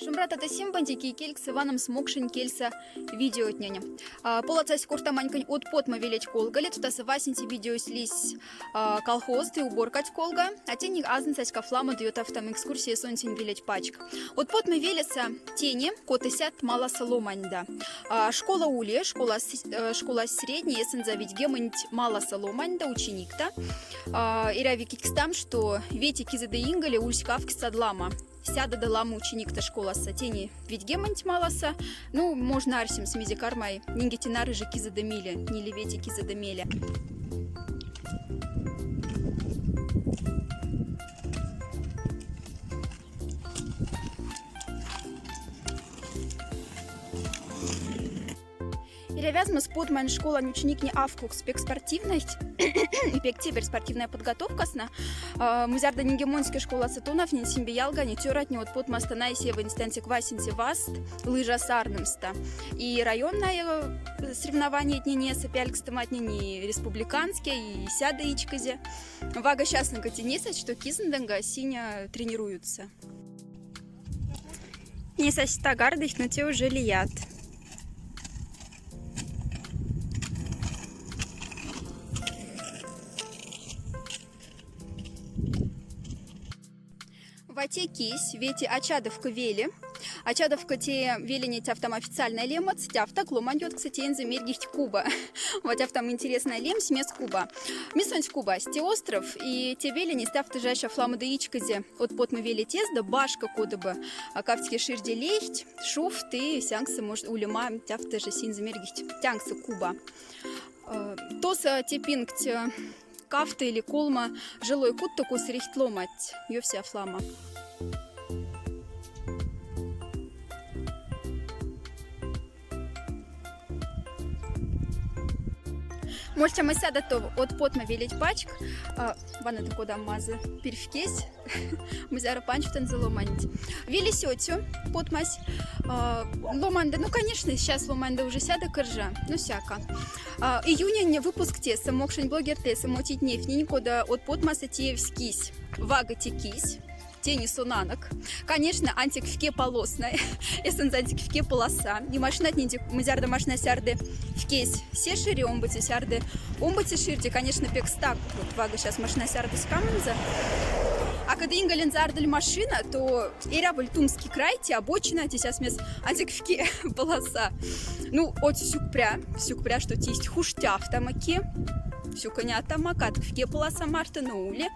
Шумрат это симбантики кельк с Иваном смокшин кельса видео отняня. Полацась куртаманькань от потма велеть колга, лет тутасы васенти видео слись колхоз и уборкать колга, а тени азнцась кафлама дает автом экскурсии сонтин велеть пачк. От потма велеса тени котысят мало соломаньда. Школа уле, школа средняя, эссенза ведь гемонить мало соломаньда ученик-то. Ира там, что вети кизады ингале ульскавки садлама. Сяда да ламу ученик-то школа сатени ведь гемонить малоса. Ну, можно арсим с мизикармай, нингетинары же кизадамили, не левети кизадамели. Перевязма спортман школа ученик не авкук спек спортивность и пек теперь спортивная подготовка сна. Музярда нигемонская школа сатунов не симбиялга не тюрат не от потмаста на сева инстансик васинси васт лыжа сарнымста. И районное соревнование дни не сопялькстоматни не республиканские и сяда ичказе. Вага счастненько тенесать, что кизенденга синя тренируются. Не сосита гардых, но те уже лият. Вате кись, вети очадовка вели. Очадовка те велени тяфтам официальная лемац, тяфта кломандет, кстати, энзы мергихть Куба. Вот тяфтам интересная лем, смес Куба. Мисонь Куба, сте остров, и те велени стяфта жаща флама да ичказе. От потмы вели тезда, башка кодыба, а кавтики ширде лейхть, шуфт и сянксы, может, улема, тяфта же синзы мергихть, тянксы Куба. Тоса те пинкт кафта или колма жилой кут таку срихт ломать, ее вся флама. Можете мы сяда то от потма велить пачк, ванна то куда мазы перфкесь, мы зара панчтен заломанить. Вели сетю потмась, ломанда, ну конечно сейчас ломанда уже сяда коржа, ну всяко. Июня не выпуск теса, мокшень блогер теса, мотить нефть, никуда от потмаса теевскись, вага текись. Тени сунанок. Конечно, антик вке полосная. Эссенс антик вке полоса. И машина отнидик, мазярда машина сярды вкесь все шире, омбати сярды. Омбати ширде, конечно, пекстак. Вот вага сейчас машина сярды с каменза. А когда ингален зардель машина, то иряболь тумский край, те обочина, те сейчас мес антик вке полоса. Ну, от сюкпря, что тесть хуштяв тамаки. Всю конята макат в кеполаса марта на уле.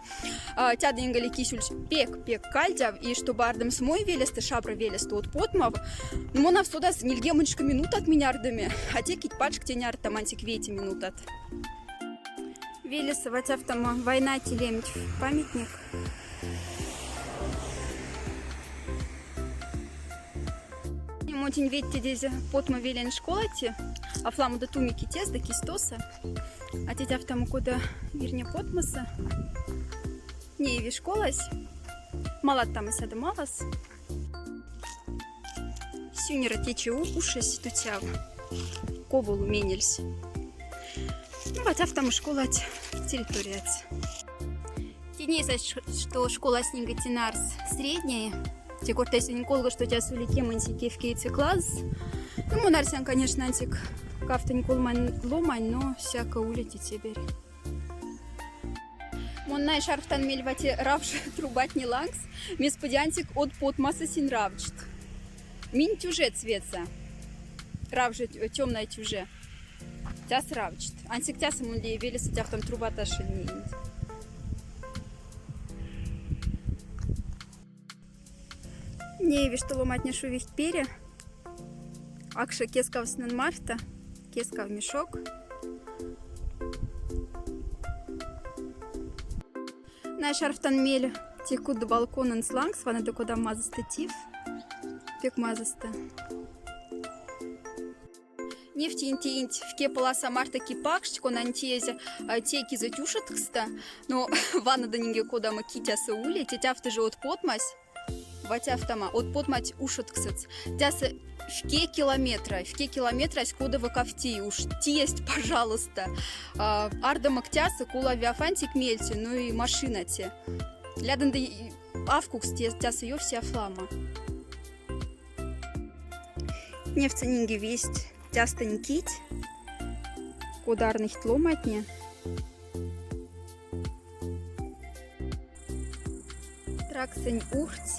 Тяда ингали кисюль пек кальдяв, и что бардам смой велесты шабра велесты от потмав. Ну, монав сюда с нильгемончка минут от минярдами, а те кить пачк теняр там антик вети минут от. Велеса ватяв там война телемить памятник. Мотень ветти здесь потма велен школати, а фламу да тумики тез да кистоса. А тетя в тому куда верне потмаса. Не еви школась. Малат там и сяда малас. Сюнера тече ушись тутяв. Ковул менельсь. Ну, хотя в тому школать территория. Тенеса, что школа снеготинарс средняя. Те кортеси Николга, что тебя сулики мансики в кейте класс. Ну, монарсиан, конечно, антик кафта Николман ломань, но всяко улетит теперь. Моннай шарфтан мельвати равши трубать не лангс, месподи антик от потмаса син равчт. Мин тюже цветца. Равжи темная тюже. Тяс равчт. Антик тясом он ли велеса тях там трубата шельнить. Не еви, что ломать не шувихт перья. Акша кескав снен марта, кескав мешок. На шарфтан мель текут до балкона сланг, свана до куда мазастатив. Пек мазаста. Нефти интинт в ке полоса марта кипакшчико на антезе теки затюшат кста, но ванна до нинге куда макитяса ули, тетяфты же от потмась. Ватяфтама от потмать ушатксец. Тяса в ке километра скуда в кафти уж тесть, пожалуйста. Арда мактяса кула виафантик мельти, ну и машина те. Ляден да авкукс тяса ее вся флама. Neftseinīgi vist ķastaņu kīt, udarniht lomatņa. Trakseņu urts.